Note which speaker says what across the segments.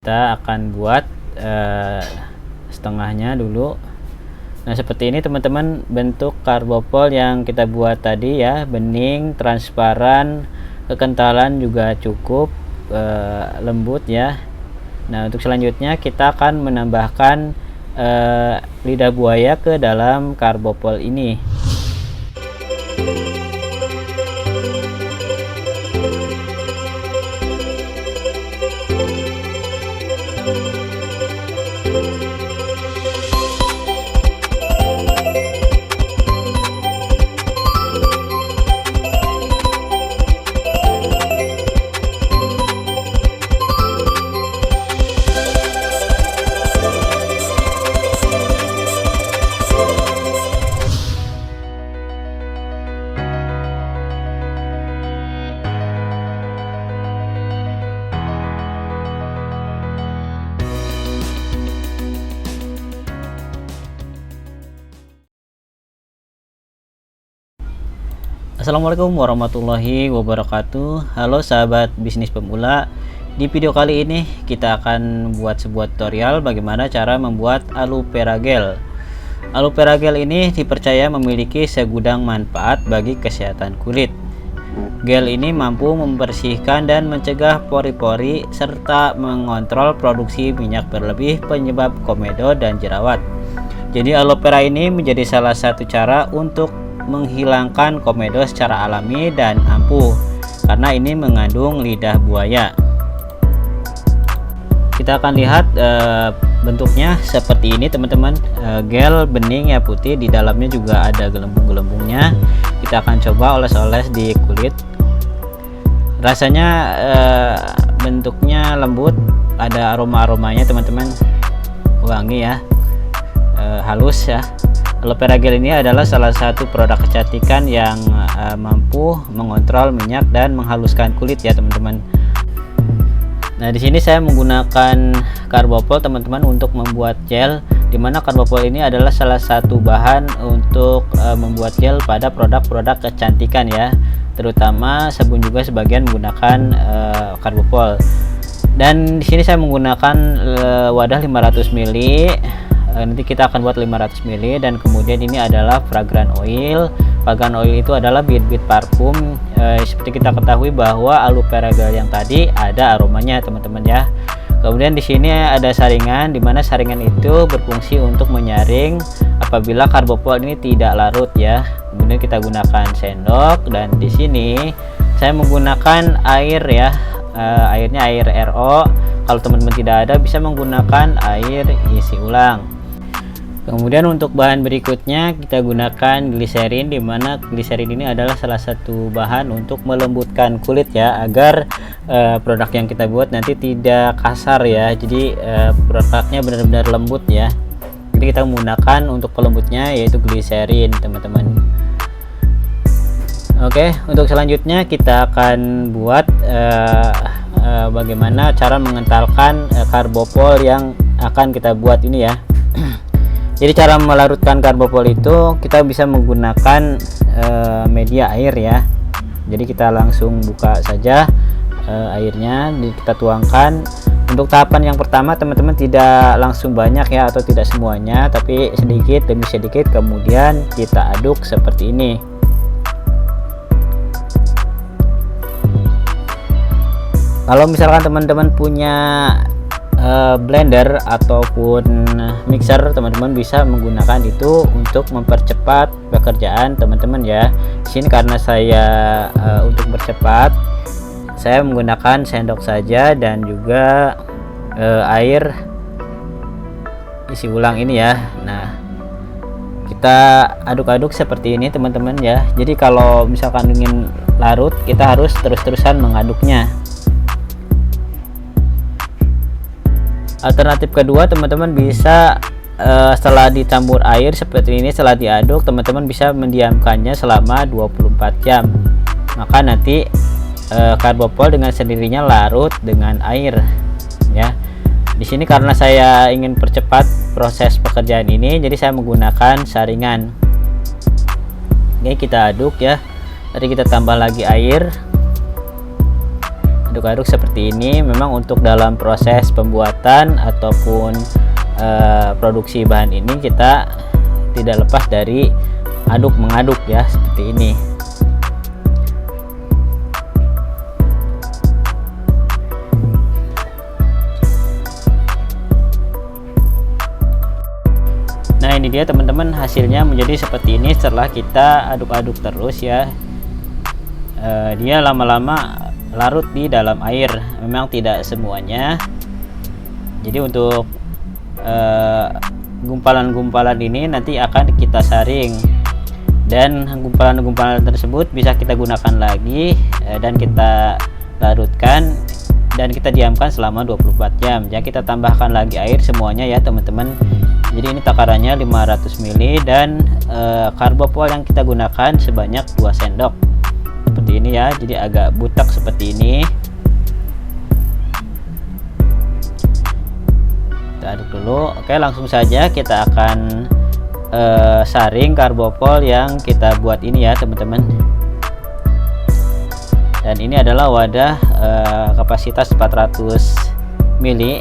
Speaker 1: Kita akan buat setengahnya dulu. Nah, seperti ini teman-teman bentuk karbopol yang kita buat tadi ya, bening, transparan, kekentalan juga cukup lembut ya. Nah, untuk selanjutnya kita akan menambahkan lidah buaya ke dalam karbopol ini. Assalamualaikum warahmatullahi wabarakatuh. Halo sahabat bisnis pemula. Di video kali ini kita akan buat sebuah tutorial bagaimana cara membuat aloe vera gel. Aloe vera gel ini dipercaya memiliki segudang manfaat bagi kesehatan kulit. Gel ini mampu membersihkan dan mencegah pori-pori serta mengontrol produksi minyak berlebih penyebab komedo dan jerawat. Jadi aloe vera ini menjadi salah satu cara untuk menghilangkan komedo secara alami dan ampuh karena ini mengandung lidah buaya. Kita akan lihat bentuknya seperti ini teman-teman, gel bening ya, putih, di dalamnya juga ada gelembung-gelembungnya. Kita akan coba oles-oles di kulit. Rasanya bentuknya lembut, ada aroma-aromanya teman-teman, wangi ya, halus ya. Aloe vera gel ini adalah salah satu produk kecantikan yang mampu mengontrol minyak dan menghaluskan kulit ya teman-teman. Nah, di sini saya menggunakan karbopol teman-teman untuk membuat gel, dimana karbopol ini adalah salah satu bahan untuk membuat gel pada produk-produk kecantikan ya, terutama sabun juga sebagian menggunakan karbopol. Dan di sini saya menggunakan wadah 500 ml. Nanti kita akan buat 500 ml, dan kemudian ini adalah fragrant oil. Fragrant oil itu adalah bit-bit parfum. Seperti kita ketahui bahwa aloe vera gel yang tadi ada aromanya teman-teman ya. Kemudian di sini ada saringan, dimana saringan itu berfungsi untuk menyaring apabila karbopol ini tidak larut ya. Kemudian kita gunakan sendok, dan di sini saya menggunakan air ya, airnya air RO. Kalau teman-teman tidak ada, bisa menggunakan air isi ulang. Kemudian untuk bahan berikutnya kita gunakan gliserin, dimana gliserin ini adalah salah satu bahan untuk melembutkan kulit ya, agar produk yang kita buat nanti tidak kasar ya. Jadi produknya benar-benar lembut ya. Jadi kita menggunakan untuk pelembutnya yaitu gliserin teman-teman. Oke, untuk selanjutnya kita akan buat bagaimana cara mengentalkan karbopol yang akan kita buat ini ya. Jadi cara melarutkan karbopol itu kita bisa menggunakan media air ya. Jadi kita langsung buka saja airnya, kita tuangkan. Untuk tahapan yang pertama teman-teman tidak langsung banyak ya, atau tidak semuanya, tapi sedikit demi sedikit, kemudian kita aduk seperti ini. Kalau misalkan teman-teman punya blender ataupun mixer, teman-teman bisa menggunakan itu untuk mempercepat pekerjaan teman-teman ya. Di sini karena saya untuk bercepat, saya menggunakan sendok saja dan juga air isi ulang ini ya. Nah, kita aduk-aduk seperti ini teman-teman ya. Jadi kalau misalkan ingin larut, kita harus terus-terusan mengaduknya. Alternatif kedua, teman-teman bisa setelah dicampur air seperti ini, setelah diaduk, teman-teman bisa mendiamkannya selama 24 jam. Maka nanti karbopol dengan sendirinya larut dengan air ya. Di sini karena saya ingin percepat proses pekerjaan ini, jadi saya menggunakan saringan. Oke, kita aduk ya. Tadi kita tambah lagi air. aduk-aduk seperti ini. Memang untuk dalam proses pembuatan ataupun produksi bahan ini kita tidak lepas dari aduk mengaduk ya, seperti ini. Nah, ini dia teman-teman, hasilnya menjadi seperti ini setelah kita aduk-aduk terus ya. Dia lama-lama larut di dalam air, memang tidak semuanya. Jadi untuk gumpalan-gumpalan ini nanti akan kita saring, dan gumpalan-gumpalan tersebut bisa kita gunakan lagi dan kita larutkan dan kita diamkan selama 24 jam. Jangan kita tambahkan lagi air semuanya ya teman-teman. Jadi ini takarannya 500 ml dan karbopol yang kita gunakan sebanyak 2 sendok seperti ini ya. Jadi agak butek seperti ini. Kita aduk dulu. Oke, langsung saja kita akan saring karbopol yang kita buat ini ya teman-teman. Dan ini adalah wadah kapasitas 400 ml.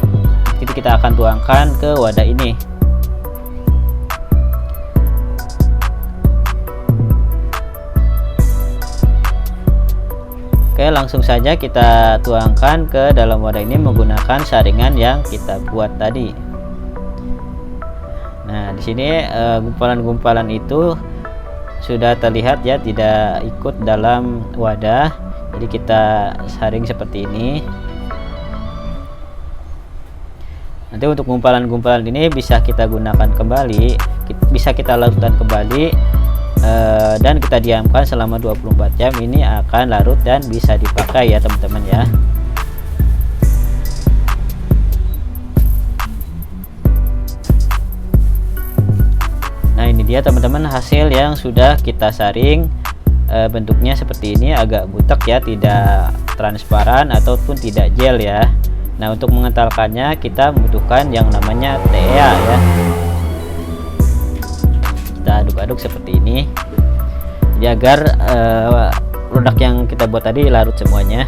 Speaker 1: Jadi kita akan tuangkan ke wadah ini. Oke, langsung saja kita tuangkan ke dalam wadah ini menggunakan saringan yang kita buat tadi. Nah, di sini gumpalan-gumpalan itu sudah terlihat ya, tidak ikut dalam wadah. Jadi kita saring seperti ini. Nanti untuk gumpalan-gumpalan ini bisa kita gunakan kembali, bisa kita larutkan kembali. Dan kita diamkan selama 24 jam. Ini akan larut dan bisa dipakai ya teman-teman ya. Nah, ini dia teman-teman hasil yang sudah kita saring. Bentuknya seperti ini, agak butek ya, tidak transparan ataupun tidak gel ya. Nah, untuk mengentalkannya kita membutuhkan yang namanya TEA ya. Kita aduk-aduk seperti ini, jadi agar produk yang kita buat tadi larut semuanya.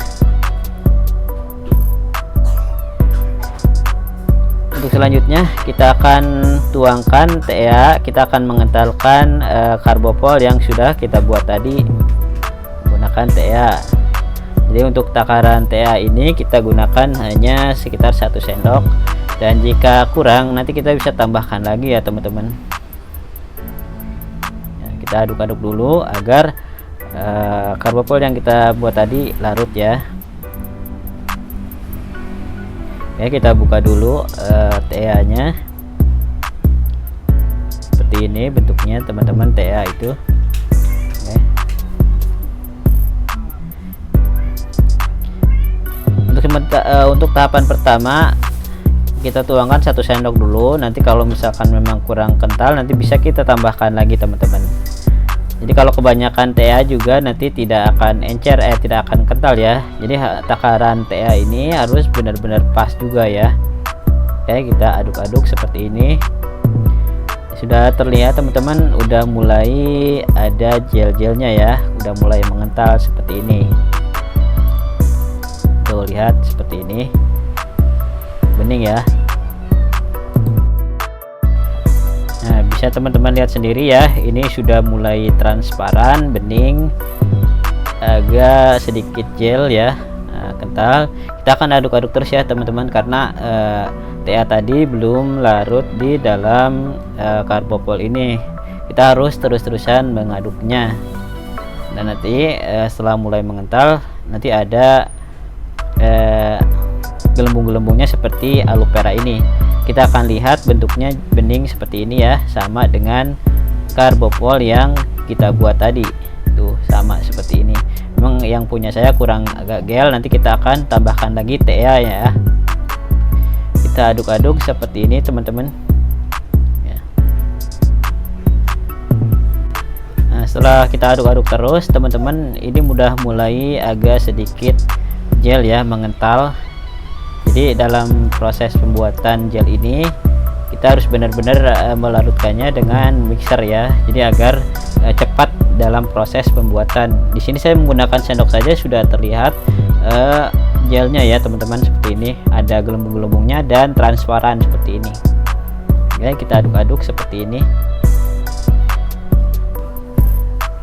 Speaker 1: Untuk selanjutnya kita akan tuangkan TEA, kita akan mengentalkan karbopol yang sudah kita buat tadi menggunakan TEA. Jadi untuk takaran TEA ini kita gunakan hanya sekitar 1 sendok, dan jika kurang nanti kita bisa tambahkan lagi ya teman-teman. Kita aduk-aduk dulu agar karbopol yang kita buat tadi larut ya. Oke, kita buka dulu TEA nya seperti ini bentuknya teman-teman, TEA itu. Oke. Untuk tahapan pertama kita tuangkan 1 sendok dulu. Nanti kalau misalkan memang kurang kental nanti bisa kita tambahkan lagi teman-teman. Jadi kalau kebanyakan TEA juga nanti tidak akan encer, tidak akan kental ya. Jadi takaran TEA ini harus benar-benar pas juga ya. Oke, kita aduk-aduk seperti ini. Sudah terlihat teman-teman, udah mulai ada gel-gelnya ya, udah mulai mengental seperti ini. Tuh, lihat seperti ini, bening ya. Nah, bisa teman-teman lihat sendiri ya, ini sudah mulai transparan, bening, agak sedikit gel ya, kental. Kita akan aduk-aduk terus ya teman-teman, karena TEA tadi belum larut di dalam karbopol ini. Kita harus terus-terusan mengaduknya, dan nanti setelah mulai mengental nanti ada gelembung-gelembungnya seperti aloe vera ini. Kita akan lihat bentuknya bening seperti ini ya, sama dengan karbopol yang kita buat tadi. Tuh, sama seperti ini. Memang yang punya saya kurang agak gel, nanti kita akan tambahkan lagi TEA ya. Kita aduk-aduk seperti ini teman-teman ya. Nah, setelah kita aduk-aduk terus teman-teman, ini udah mulai agak sedikit gel ya, mengental. Jadi dalam proses pembuatan gel ini kita harus benar-benar melarutkannya dengan mixer ya, jadi agar cepat dalam proses pembuatan. Di sini saya menggunakan sendok saja sudah terlihat gelnya ya teman-teman, seperti ini, ada gelembung-gelembungnya dan transparan seperti ini. Oke, kita aduk-aduk seperti ini.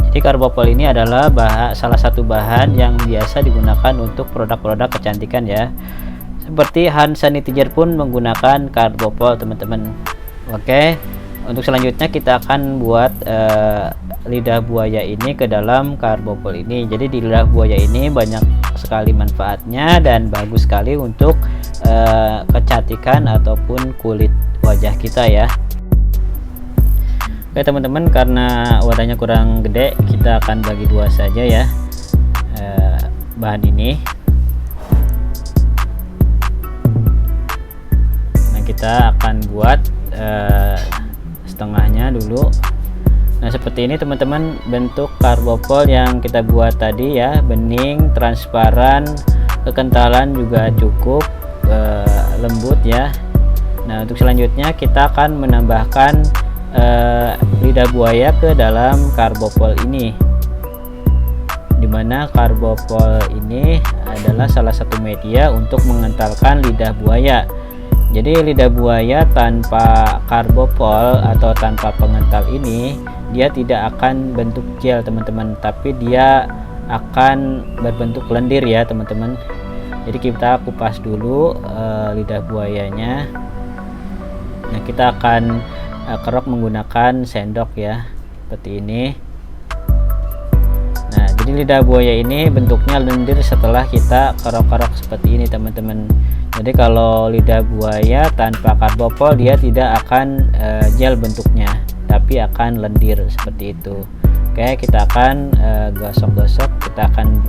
Speaker 1: Jadi karbopol ini adalah salah satu bahan yang biasa digunakan untuk produk-produk kecantikan ya. Seperti hand sanitizer pun menggunakan karbopol teman-teman. Oke, untuk selanjutnya kita akan buat lidah buaya ini ke dalam karbopol ini. Jadi di lidah buaya ini banyak sekali manfaatnya dan bagus sekali untuk kecantikan ataupun kulit wajah kita ya. Oke teman-teman, karena wadahnya kurang gede, kita akan bagi dua saja ya bahan ini. Nah, kita akan buat setengahnya dulu. Nah, seperti ini teman-teman bentuk karbopol yang kita buat tadi ya, bening, transparan, kekentalan juga cukup lembut ya. Nah, untuk selanjutnya kita akan menambahkan lidah buaya ke dalam karbopol ini, dimana karbopol ini adalah salah satu media untuk mengentalkan lidah buaya. Jadi lidah buaya tanpa karbopol atau tanpa pengental ini, dia tidak akan bentuk gel teman-teman, tapi dia akan berbentuk lendir ya teman-teman. Jadi kita kupas dulu lidah buayanya. Nah, kita akan kerok menggunakan sendok ya, seperti ini. Nah, jadi lidah buaya ini bentuknya lendir setelah kita kerok-kerok seperti ini teman-teman. Jadi kalau lidah buaya tanpa karbopol, dia tidak akan gel bentuknya, tapi akan lendir seperti itu. Oke, kita akan gosok-gosok, kita akan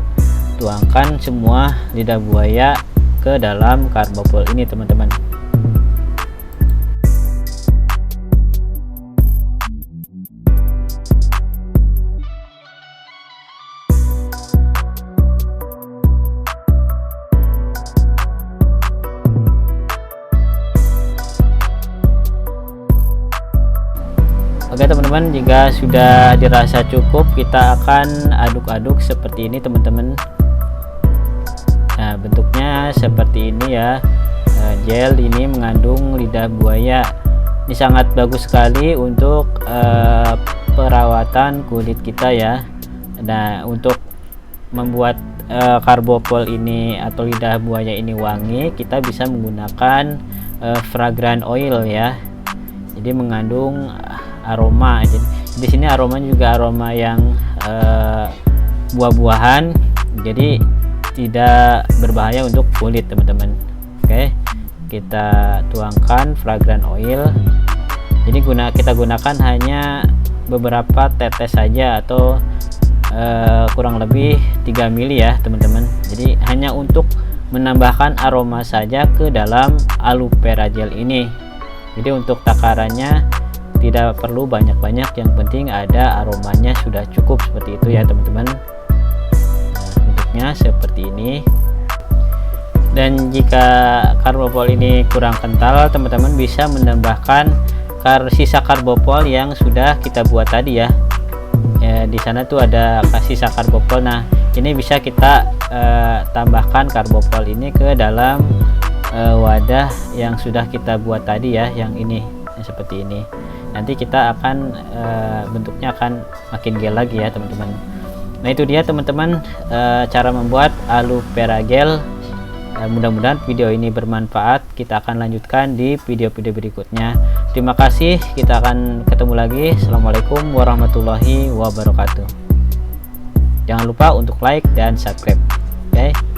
Speaker 1: tuangkan semua lidah buaya ke dalam karbopol ini teman-teman. Oke teman-teman, jika sudah dirasa cukup, kita akan aduk-aduk seperti ini teman-teman. Nah, bentuknya seperti ini ya. Gel ini mengandung lidah buaya. Ini sangat bagus sekali untuk perawatan kulit kita ya. Nah, untuk membuat karbopol ini atau lidah buaya ini wangi, kita bisa menggunakan fragrant oil ya. Jadi mengandung aroma. Jadi di sini aromanya juga aroma yang buah-buahan, jadi tidak berbahaya untuk kulit teman-teman. Oke, kita tuangkan fragrant oil. Jadi kita gunakan hanya beberapa tetes saja atau kurang lebih 3 mili ya teman-teman. Jadi hanya untuk menambahkan aroma saja ke dalam aloe vera gel ini. Jadi untuk takarannya tidak perlu banyak-banyak, yang penting ada aromanya sudah cukup, seperti itu ya teman-teman. Nah, bentuknya seperti ini. Dan jika karbopol ini kurang kental, teman-teman bisa menambahkan sisa karbopol yang sudah kita buat tadi ya. Di sana tuh ada sisa karbopol. Nah, ini bisa kita tambahkan karbopol ini ke dalam wadah yang sudah kita buat tadi ya, yang ini seperti ini. Nanti kita akan bentuknya akan makin gel lagi ya teman-teman. Nah, itu dia teman-teman cara membuat aloe vera gel. Mudah-mudahan video ini bermanfaat. Kita akan lanjutkan di video-video berikutnya. Terima kasih, kita akan ketemu lagi. Assalamualaikum warahmatullahi wabarakatuh. Jangan lupa untuk like dan subscribe. Oke.